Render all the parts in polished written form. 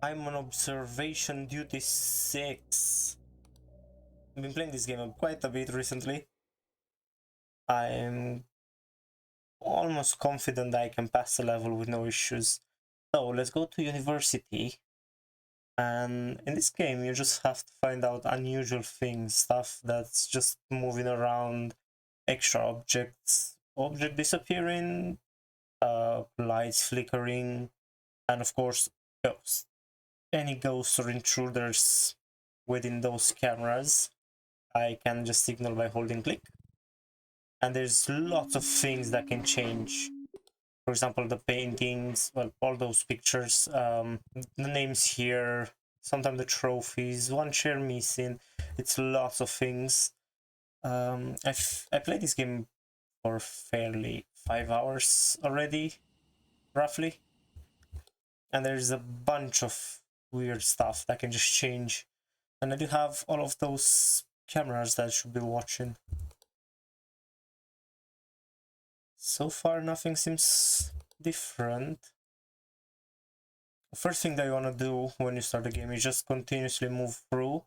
I'm on observation duty 6. I've been playing this game quite a bit recently. I'm almost confident I can pass the level with no issues. So let's go to university. And in this game, you just have to find out unusual things, stuff that's just moving around, extra objects, object disappearing, lights flickering, and of course, ghosts. Any ghosts or intruders within those cameras, I can just signal by holding click. And there's lots of things that can change. For example, the paintings, well, all those pictures, the names here, sometimes the trophies, one chair missing. It's lots of things. I played this game for fairly 5 hours already, roughly, and there's a bunch of weird stuff that can just change. And I do have all of those cameras that I should be watching. So far, nothing seems different. The first thing that you want to do when you start the game is just continuously move through.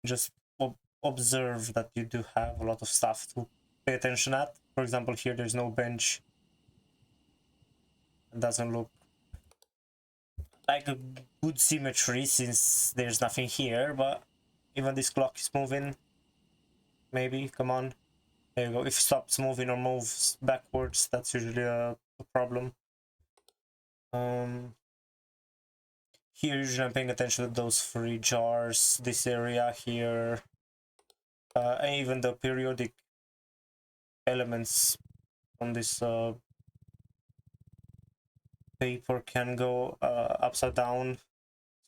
Just observe that you do have a lot of stuff to pay attention at. For example, here there's no bench. It doesn't look like a good symmetry since there's nothing here, but even this clock is moving. Maybe, come on. There you go. If it stops moving or moves backwards, that's usually a problem. Here usually I'm paying attention to those three jars, this area here, and even the periodic elements on this paper can go upside down.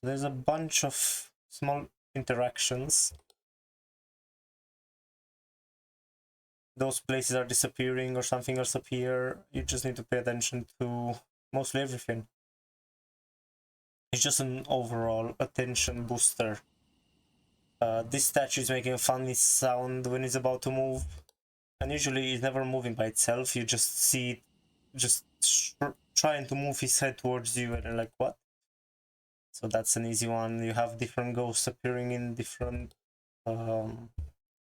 So there's a bunch of small interactions. Those places are disappearing or something else appear. You just need to pay attention to mostly everything. It's just an overall attention booster. This statue is making a funny sound when it's about to move, and usually it's never moving by itself. You just see it just trying to move his head towards you, and you're like, what? So that's an easy one. You have different ghosts appearing in different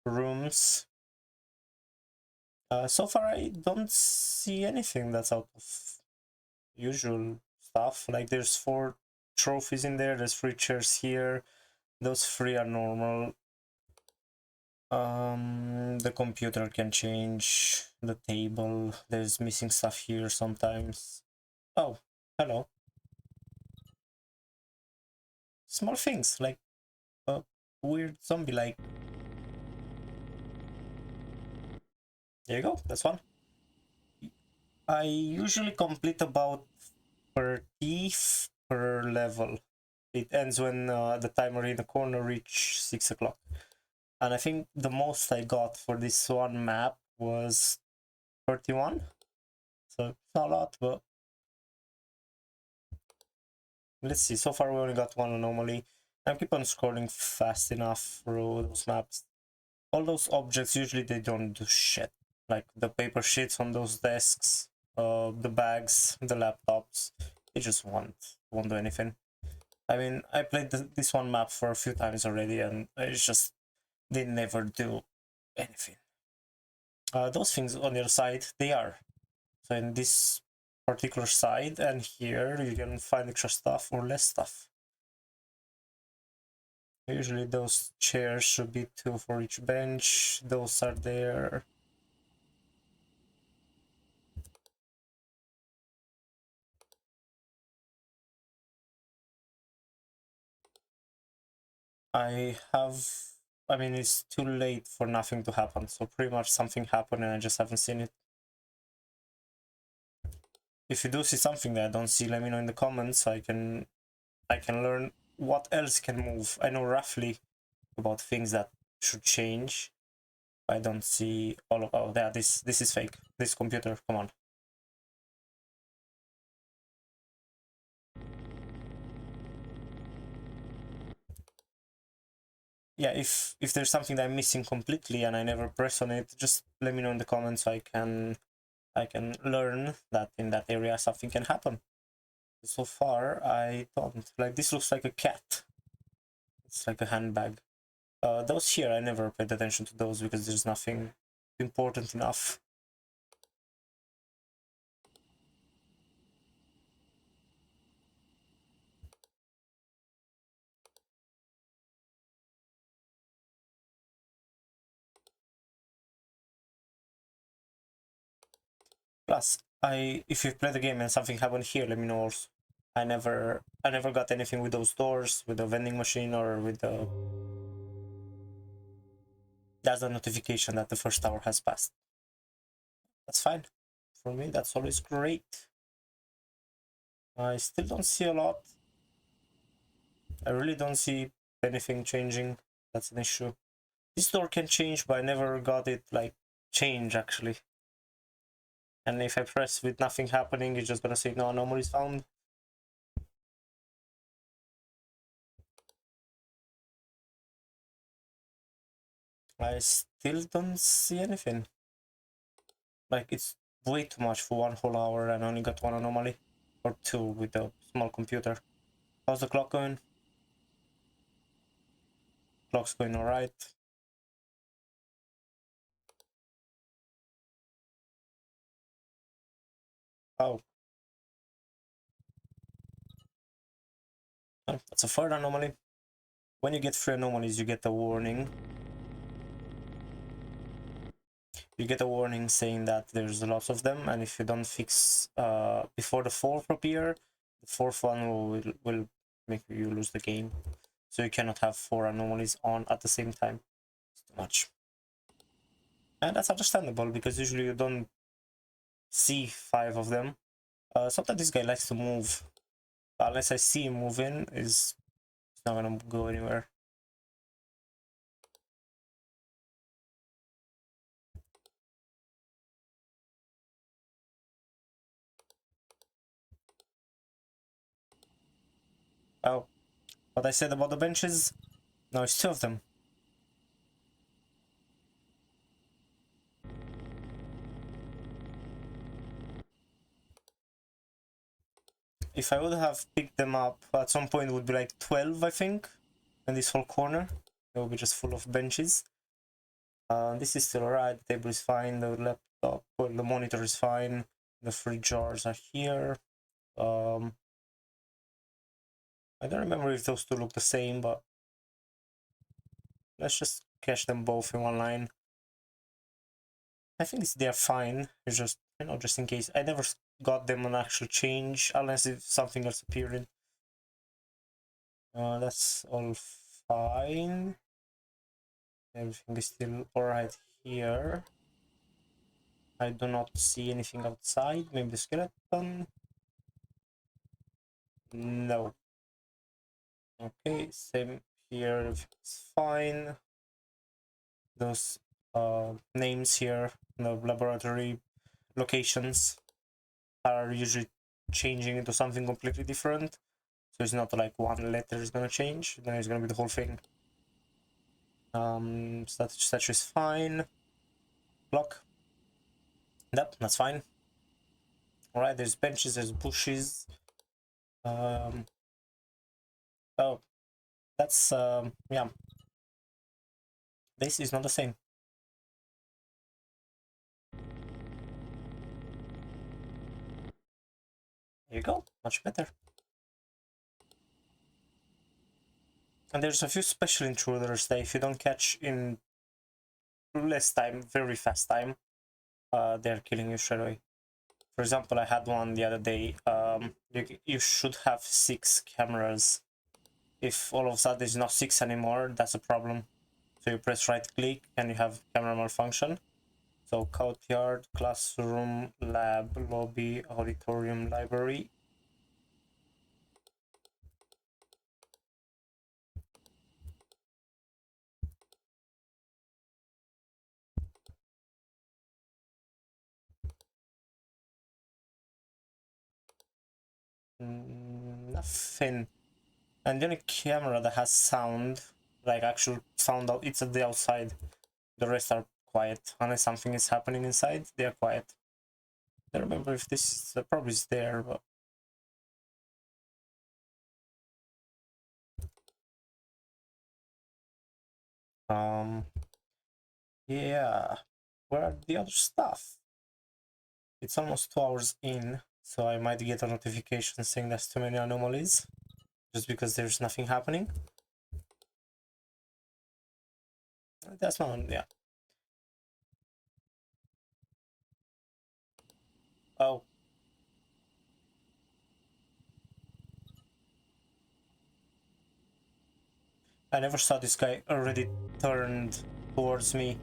rooms. So far, I don't see anything that's out of usual stuff. Like there's 4 trophies in there. There's 3 chairs here. Those 3 are normal. The computer can change the table. There's missing stuff here sometimes. Oh, hello. Small things like a weird zombie like. There you go, that's one. I usually complete about 30 per level. It ends when the timer in the corner reach 6 o'clock. And I think the most I got for this one map was 31. So it's not a lot, but let's see. So far we only got one anomaly. I keep on scrolling fast enough through those maps. All those objects, usually they don't do shit. Like the paper sheets on those desks, the bags, the laptops, they just won't do anything. I mean, I played this one map for a few times already, and it's just they never do anything. Those things on the other side, they are. So in this particular side and here, you can find extra stuff or less stuff. Usually those chairs should be 2 for each bench. Those are there. I mean, it's too late for nothing to happen, so pretty much something happened and I just haven't seen it. If you do see something that I don't see, let me know in the comments so I can learn what else can move. I know roughly about things that should change. I don't see all of, oh yeah, this is fake. This computer, come on. Yeah, if there's something that I'm missing completely and I never press on it, just let me know in the comments so I can learn that in that area something can happen. So far, I don't. Like, this looks like a cat. It's like a handbag. Those here, I never paid attention to those because there's nothing important enough. Plus, if you play the game and something happened here, let me know also. I never got anything with those doors, with the vending machine, or with the... That's a notification that the first hour has passed. That's fine. For me, that's always great. I still don't see a lot. I really don't see anything changing. That's an issue. This door can change, but I never got it, like, change, actually. And if I press with nothing happening, it's just gonna say no anomalies found. I still don't see anything. Like, it's way too much for 1 whole hour and I only got one anomaly. Or two with the small computer. How's the clock going? Clock's going alright. Oh. Oh, that's a third anomaly. When you get 3 anomalies, you get a warning. You get a warning saying that there's lots of them, and if you don't fix before the 4th appear, the 4th one will make you lose the game. So you cannot have 4 anomalies on at the same time. It's too much. And that's understandable, because usually you don't see 5 of them. Sometimes this guy likes to move. Unless I see him moving, it's not gonna go anywhere. Oh, what I said about the benches? No, it's 2 of them. If I would have picked them up, at some point it would be like 12, I think. And this whole corner, it will be just full of benches. This is still alright, the table is fine, the laptop, well, the monitor is fine, the 3 jars are here. I don't remember if those two look the same, but let's just cache them both in one line. I think they're fine, it's just, you know, just in case. I never got them an actual change, unless if something else appeared. That's all fine. Everything is still alright here. I do not see anything outside. Maybe the skeleton? No. Okay, same here. It's fine. Those names here, the laboratory locations, are usually changing into something completely different. So it's not like one letter is gonna change, then it's gonna be the whole thing. Statue is fine. Block. Yep, that's fine. Alright, there's benches, there's bushes. Oh, that's yeah. This is not the same. There you go, much better. And there's a few special intruders that if you don't catch in less time, very fast time, they're killing you straight away. For example, I had one the other day. You should have 6 cameras. If all of a sudden there's not 6 anymore, that's a problem. So you press right click and you have camera malfunction. So courtyard, classroom, lab, lobby, auditorium, library. Nothing. And the only camera that has sound, like actual sound, it's at the outside. The rest are quiet. Unless something is happening inside, they are quiet. I don't remember if this probably is there, but Yeah, where are the other stuff? It's almost 2 hours in, so I might get a notification saying there's too many anomalies, just because there's nothing happening. That's not, yeah. Oh. I never saw this guy already turned towards me.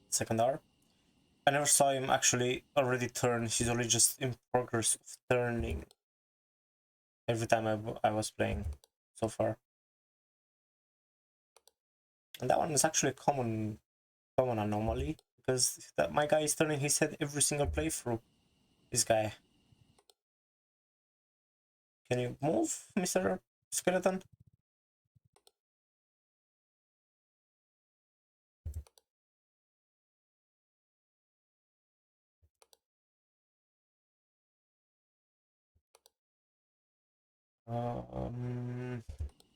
Second hour. I never saw him actually already turn. He's only just in progress of turning every time I was playing so far. And that one is actually a common anomaly, because that my guy is turning his head every single playthrough. This guy. Can you move, Mr. Skeleton?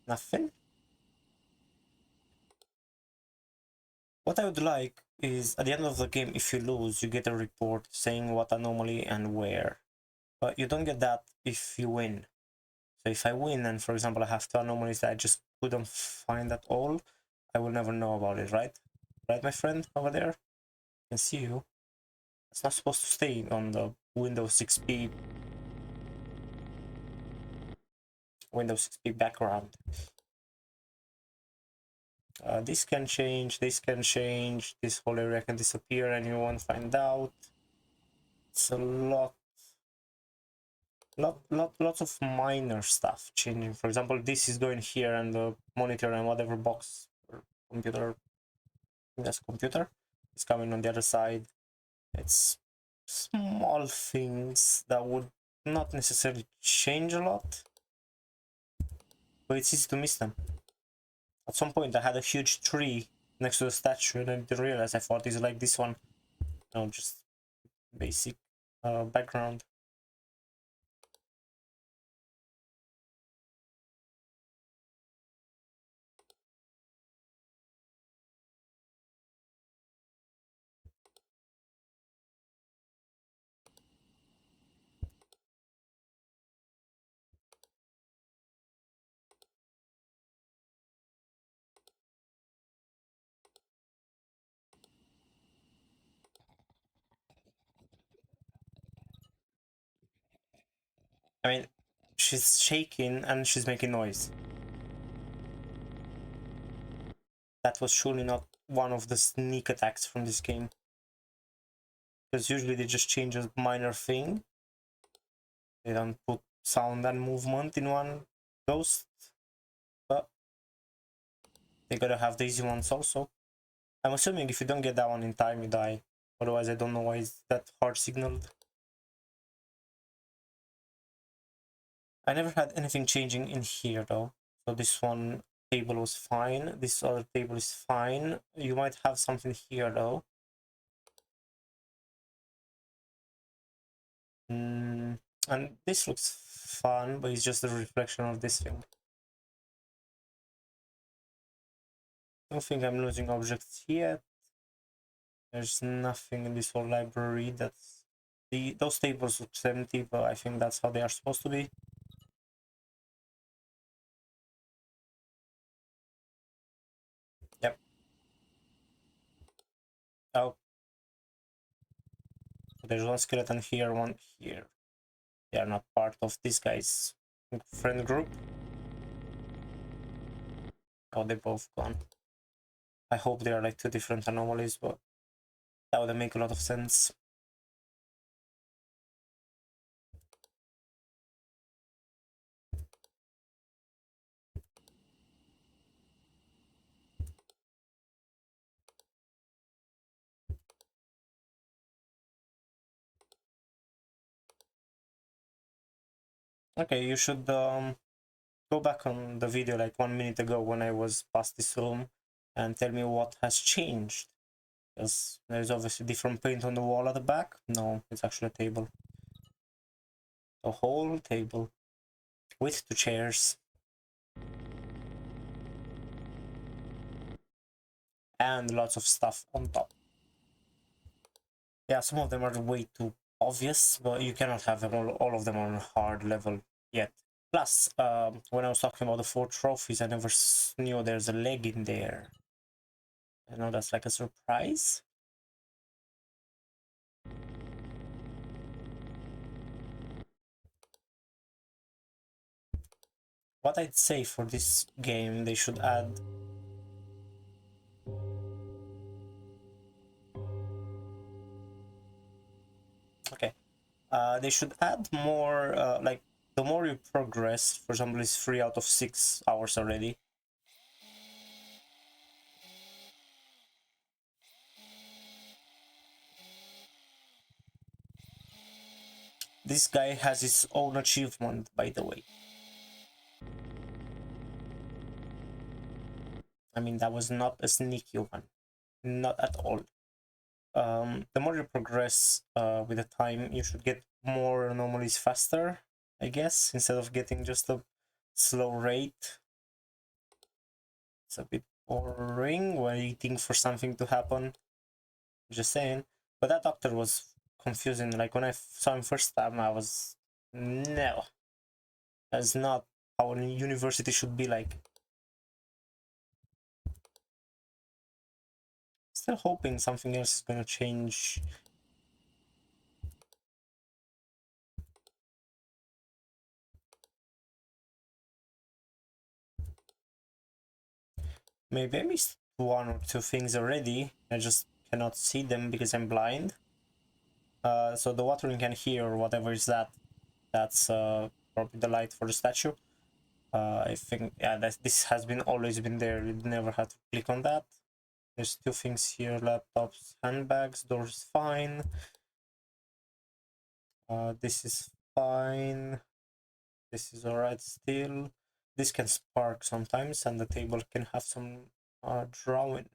Nothing. What I would like is at the end of the game, if you lose, you get a report saying what anomaly and where. But you don't get that if you win. So if I win and, for example, I have two anomalies that I just couldn't find at all, I will never know about it, right? Right, my friend over there? I can see you. It's not supposed to stay on the Windows XP background. This can change, this whole area can disappear and you won't find out. It's a lots of minor stuff changing. For example, this is going here and the monitor and whatever box or computer, that's computer, is coming on the other side. It's small things that would not necessarily change a lot, but it's easy to miss them. At some point I had a huge tree next to the statue and I didn't realize. I thought it's like this one. No, just basic background. I mean, she's shaking and she's making noise. That was surely not one of the sneak attacks from this game. Because usually they just change a minor thing. They don't put sound and movement in one ghost. But they gotta have the easy ones also. I'm assuming if you don't get that one in time, you die. Otherwise, I don't know why it's that hard signaled. I never had anything changing in here though. So this one table was fine. This other table is fine. You might have something here though. And this looks fun, but it's just a reflection of this thing. I don't think I'm losing objects yet. There's nothing in this whole library that's... those tables look empty, but I think that's how they are supposed to be. Yep. Oh. There's one skeleton here, one here. They are not part of this guy's friend group. Oh, they're both gone. I hope they are like two different anomalies, but that would make a lot of sense. Okay, you should go back on the video like 1 minute ago when I was past this room and tell me what has changed. Because there's obviously different paint on the wall at the back. No, it's actually a table. A whole table with two chairs. and lots of stuff on top. Yeah, some of them are way too obvious, but you cannot have them all of them on hard level yet. Plus, when I was talking about the 4 trophies, I never knew there's a leg in there. I know that's like a surprise. What I'd say for this game, they should add... Okay. They should add more, like, the more you progress, for example, it's 3 out of 6 hours already. This guy has his own achievement, by the way. I mean, that was not a sneaky one. Not at all. The more you progress with the time, you should get more anomalies faster, I guess, instead of getting just a slow rate. It's a bit boring waiting for something to happen. Just saying. But that doctor was confusing. Like when I saw him first time, I was, no, that's not how a university should be like. Still hoping something else is gonna change. Maybe I missed 1 or 2 things already. I just cannot see them because I'm blind. So the watering can here or whatever is that, that's probably the light for the statue. I think, yeah, this has been always been there. You never had to click on that. There's 2 things here: laptops, handbags, doors fine. This is fine. This is alright still. This can spark sometimes, and the table can have some drawing.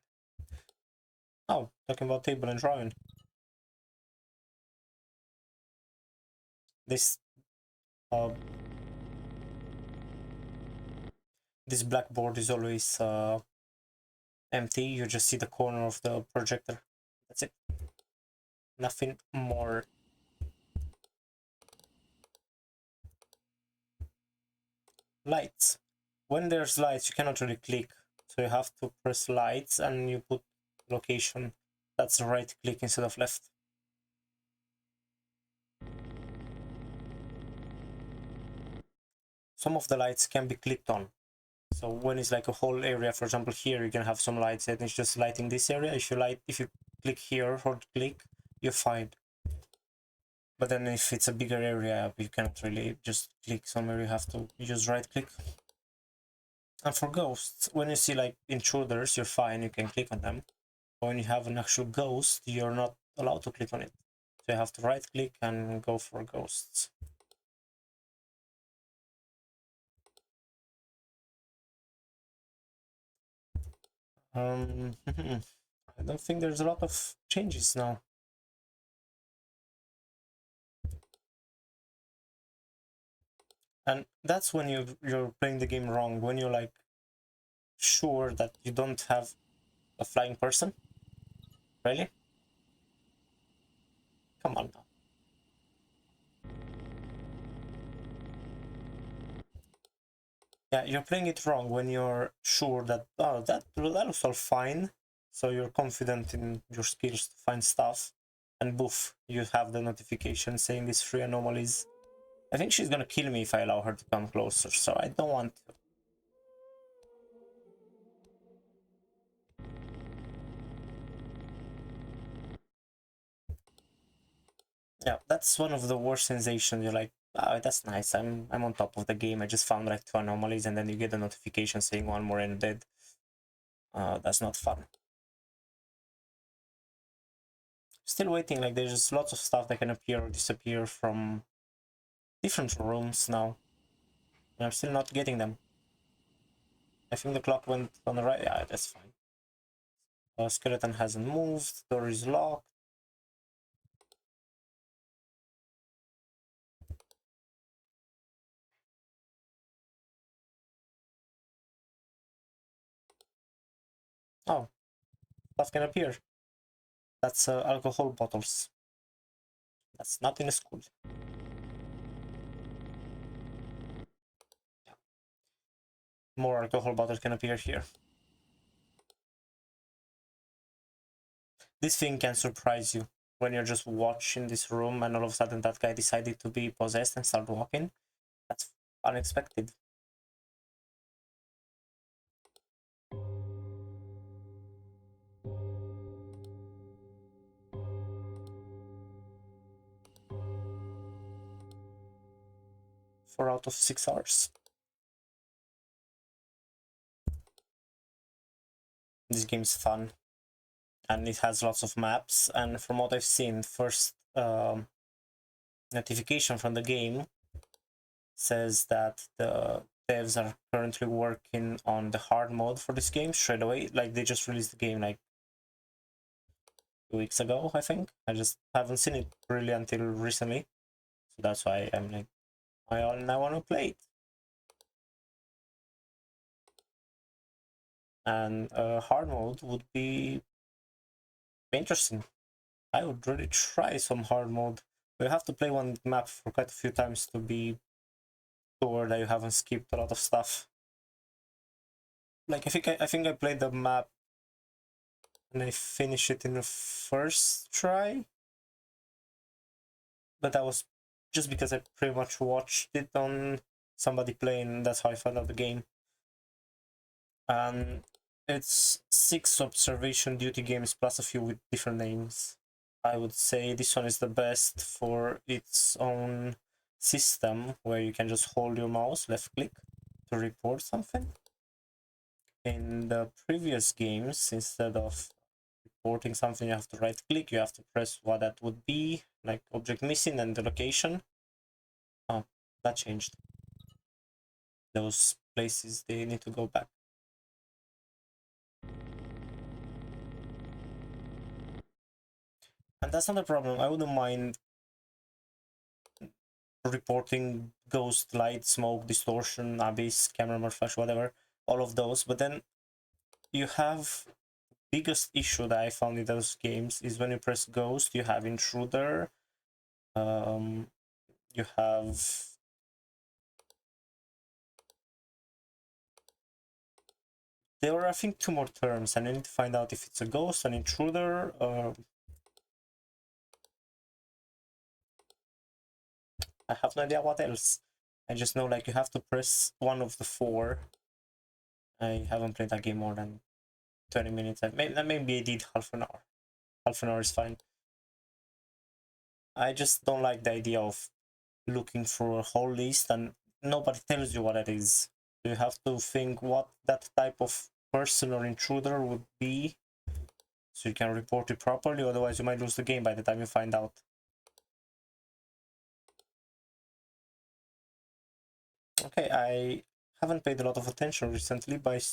Oh, talking about table and drawing. This this blackboard is always empty. You just see the corner of the projector. That's it. Nothing more. Lights. When there's lights, you cannot really click. So you have to press lights and you put location. That's right click instead of left. Some of the lights can be clicked on. So when it's like a whole area, for example, here you can have some lights and it's just lighting this area. If you click here, hold click, you're fine. But then if it's a bigger area, you can't really just click somewhere, you have to use right click. And for ghosts, when you see like intruders, you're fine, you can click on them. But when you have an actual ghost, you're not allowed to click on it. So you have to right click and go for ghosts. I don't think there's a lot of changes now. And that's when you're playing the game wrong, when you're like sure that you don't have a flying person. Really? Come on now. Yeah, you're playing it wrong when you're sure that, oh, that looks all fine. So you're confident in your skills to find stuff, and boof, you have the notification saying these 3 anomalies. I think she's gonna kill me if I allow her to come closer, so I don't want to. Yeah, that's one of the worst sensations. You're like, oh, that's nice. I'm on top of the game. I just found like 2 anomalies, and then you get a notification saying 1 more and dead. That's not fun. Still waiting. Like there's lots of stuff that can appear or disappear from different rooms now. And I'm still not getting them. I think the clock went on the right. Yeah, that's fine. Skeleton hasn't moved. Door is locked. Oh, stuff can appear. That's alcohol bottles. That's not in a school. More alcohol bottles can appear here. This thing can surprise you when you're just watching this room and all of a sudden that guy decided to be possessed and start walking. That's unexpected. Four out of 6 hours. This game's fun and it has lots of maps, and from what I've seen, first notification from the game says that the devs are currently working on the hard mode for this game straight away. Like they just released the game like 2 weeks ago, I think. I just haven't seen it really until recently, so that's why I'm like, I want to play it. And hard mode would be interesting. I would really try some hard mode. You have to play one map for quite a few times to be sure that you haven't skipped a lot of stuff. Like I think I played the map and I finished it in the first try, but that was just because I pretty much watched it on somebody playing. That's how I found out the game. And it's 6 observation duty games plus a few with different names. I would say this one is the best for its own system, where you can just hold your mouse, left click, to report something. In the previous games, instead of reporting something, you have to right click, you have to press what that would be, like object missing and the location. Oh, that changed. Those places, they need to go back. And that's not a problem. I wouldn't mind reporting ghost, light, smoke, distortion, abyss, camera flash, whatever, all of those. But then you have biggest issue that I found in those games is when you press ghost, you have intruder, you have there are, I think, 2 more terms, and I need to find out if it's a ghost, an intruder, I have no idea what else. I just know like you have to press one of the 4. I haven't played that game more than 20 minutes. Maybe I did half an hour. Half an hour is fine. I just don't like the idea of looking for a whole list and nobody tells you what it is. You have to think what that type of person or intruder would be, so you can report it properly, otherwise you might lose the game by the time you find out. Okay, I haven't paid a lot of attention recently, but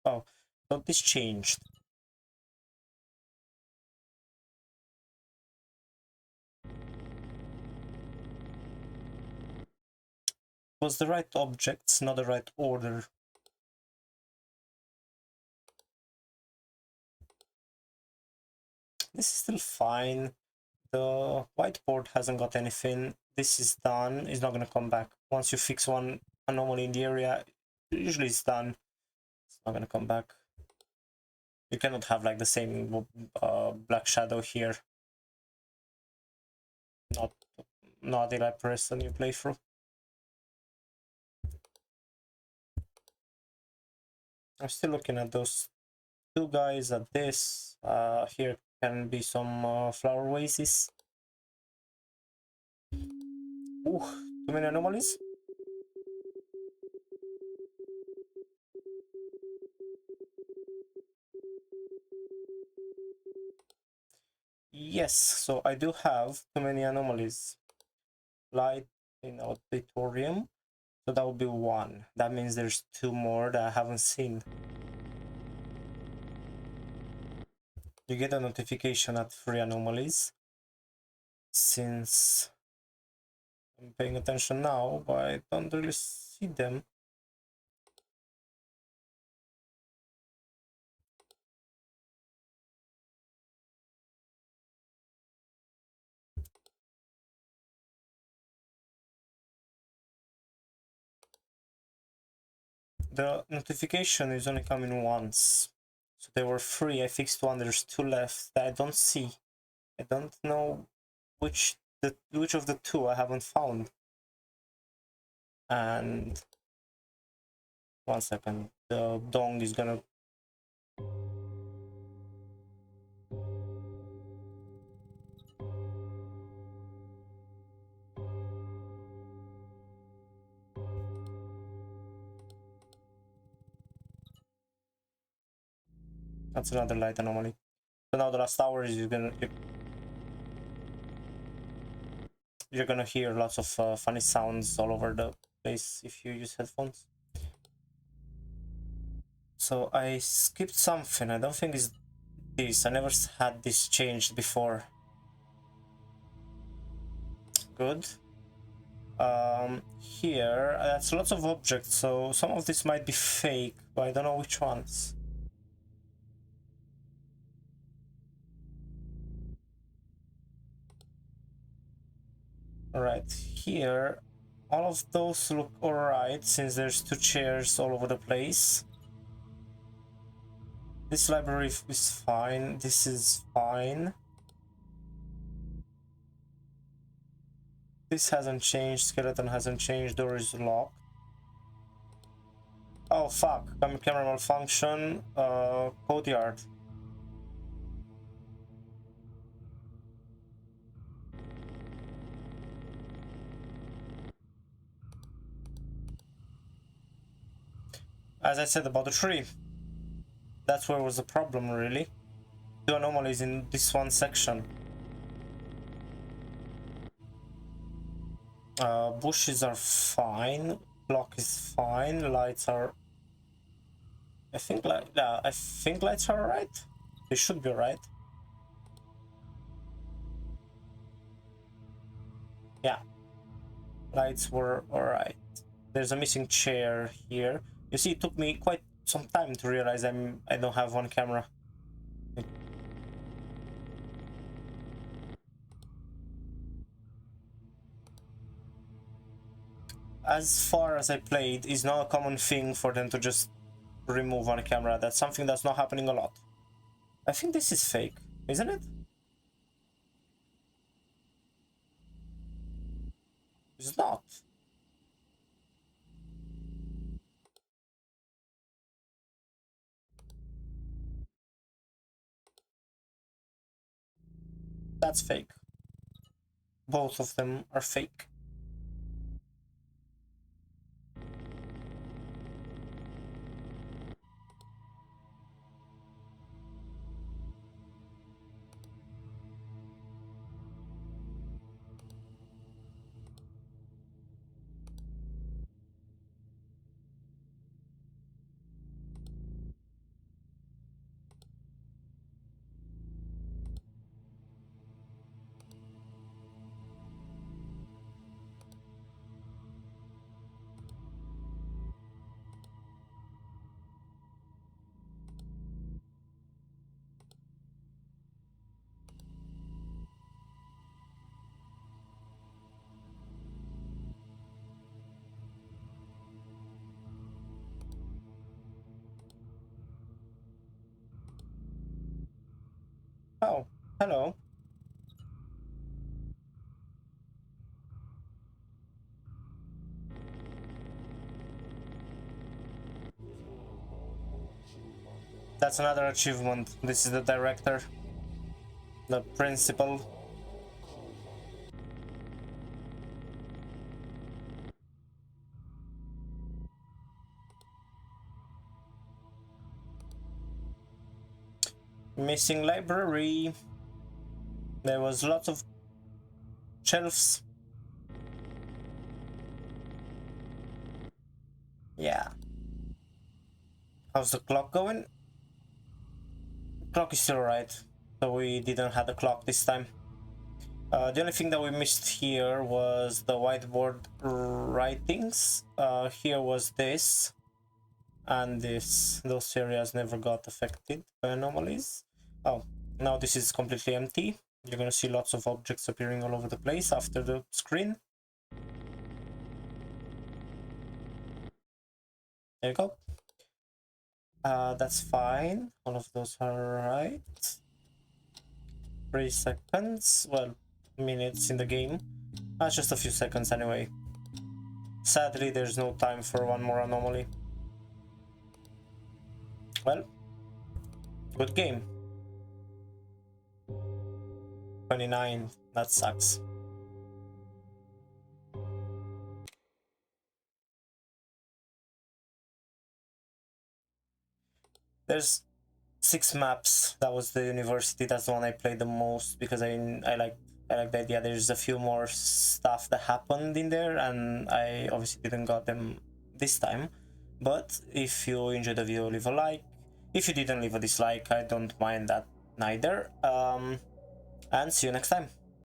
oh, so this changed. Was the right objects, not the right order. This is still fine. The whiteboard hasn't got anything. This is done. It's not gonna come back. Once you fix one anomaly in the area, usually it's done. It's not gonna come back. You cannot have like the same black shadow here. Not if I press a new playthrough. I'm still looking at those 2 guys at this. Here can be some flower vases. Ooh, too many anomalies. Yes, so I do have too many anomalies. Light in auditorium, so that would be 1. That means there's 2 more that I haven't seen. You get a notification at 3 anomalies. Since I'm paying attention now, but I don't really see them. the notification is only coming once. So there were 3, I fixed 1, there's 2 left that I don't see. I don't know which of the 2 I haven't found. And 1 second, the dong is gonna... That's another light anomaly. So now the last hour is you're gonna hear lots of funny sounds all over the place if you use headphones. So I skipped something. I don't think it's this. I never had this changed before. Good. Here that's lots of objects, so some of this might be fake, but I don't know which ones. Alright, here all of those look alright since there's 2 chairs all over the place. This library is fine, this is fine. This hasn't changed, skeleton hasn't changed, door is locked. Oh fuck, camera malfunction, courtyard. As I said about the tree, that's where was the problem really. 2 anomalies in this one section. Bushes are fine, clock is fine, lights are... I think lights are alright. They should be alright. Yeah, lights were alright. There's a missing chair here. You see, it took me quite some time to realize I don't have one camera. As far as I played, it's not a common thing for them to just remove one camera. That's something that's not happening a lot. I think this is fake, isn't it? It's not. That's fake. Both of them are fake. Oh, hello. That's another achievement. This is the director, the principal. Missing library. There was lots of shelves. Yeah. How's the clock going? Clock is still right, so we didn't have the clock this time. The only thing that we missed here was the whiteboard writings. Here was this and this. Those areas never got affected by anomalies. Oh, now this is completely empty. You're gonna see lots of objects appearing all over the place after the screen. There you go. That's fine. All of those are right. 3 seconds. Well, minutes in the game. That's just a few seconds anyway. Sadly, there's no time for one more anomaly. Well, good game. 29. That sucks. There's 6 maps. That was the university. That's the one I played the most because I like the idea. There's a few more stuff that happened in there, and I obviously didn't got them this time. But if you enjoyed the video, leave a like. If you didn't, leave a dislike. I don't mind that neither. And see you next time.